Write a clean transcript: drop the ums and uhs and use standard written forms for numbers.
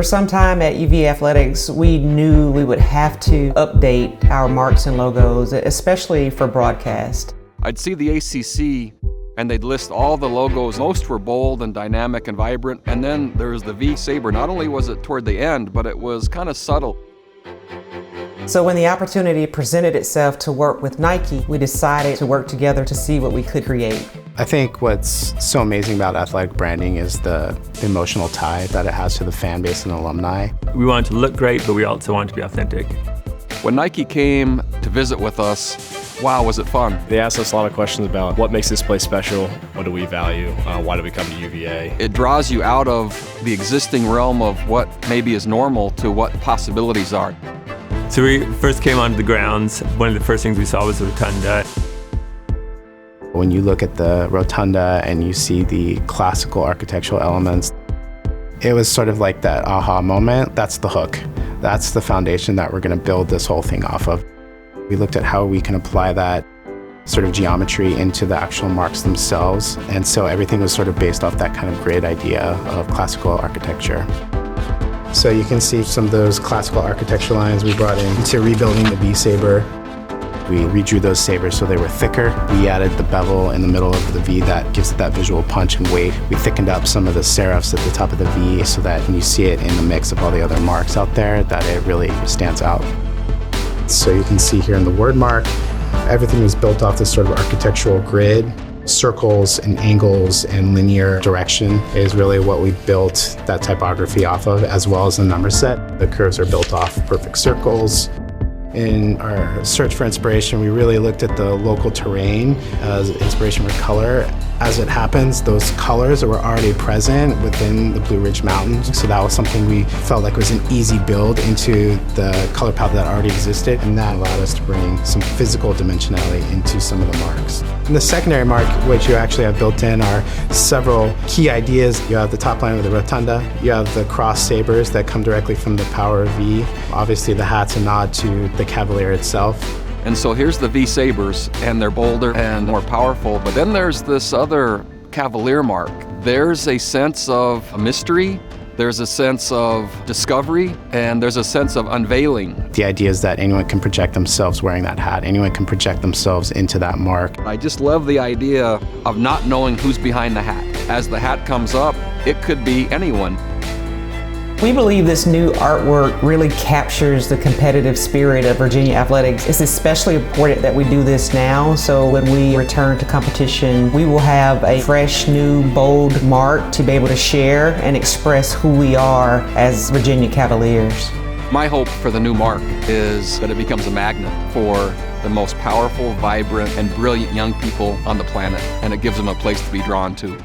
For some time at UVA Athletics, we knew we would have to update our marks and logos, especially for broadcast. I'd see the ACC and they'd list all the logos. Most were bold and dynamic and vibrant. And then there was the V-Sabre. Not only was it toward the end, but it was kind of subtle. So when the opportunity presented itself to work with Nike, we decided to work together to see what we could create. I think what's so amazing about athletic branding is the emotional tie that it has to the fan base and alumni. We wanted to look great, but we also wanted to be authentic. When Nike came to visit with us, wow, was it fun. They asked us a lot of questions about what makes this place special, what do we value, why do we come to UVA. It draws you out of the existing realm of what maybe is normal to what possibilities are. So we first came onto the grounds. One of the first things we saw was the rotunda. When you look at the rotunda and you see the classical architectural elements, it was sort of like that aha moment. That's the hook. That's the foundation that we're going to build this whole thing off of. We looked at how we can apply that sort of geometry into the actual marks themselves. And so everything was sort of based off that kind of great idea of classical architecture. So you can see some of those classical architecture lines we brought into rebuilding the V-Sabre. We redrew those sabers so they were thicker. We added the bevel in the middle of the V that gives it that visual punch and weight. We thickened up some of the serifs at the top of the V so that when you see it in the mix of all the other marks out there, that it really stands out. So you can see here in the word mark, everything was built off this sort of architectural grid. Circles and angles and linear direction is really what we built that typography off of, as well as the number set. The curves are built off perfect circles. In our search for inspiration, we really looked at the local terrain as inspiration for color. As it happens, those colors were already present within the Blue Ridge Mountains, so that was something we felt like was an easy build into the color palette that already existed, and that allowed us to bring some physical dimensionality into some of the marks. In the secondary mark, what you actually have built in are several key ideas. You have the top line of the rotunda, you have the cross sabers that come directly from the Power V. Obviously the hat's a nod to the Cavalier itself. And so here's the V-Sabres, and they're bolder and more powerful, but then there's this other Cavalier mark. There's a sense of mystery, there's a sense of discovery, and there's a sense of unveiling. The idea is that anyone can project themselves wearing that hat, anyone can project themselves into that mark. I just love the idea of not knowing who's behind the hat. As the hat comes up, it could be anyone. We believe this new artwork really captures the competitive spirit of Virginia Athletics. It's especially important that we do this now, so when we return to competition, we will have a fresh, new, bold mark to be able to share and express who we are as Virginia Cavaliers. My hope for the new mark is that it becomes a magnet for the most powerful, vibrant, and brilliant young people on the planet, and it gives them a place to be drawn to.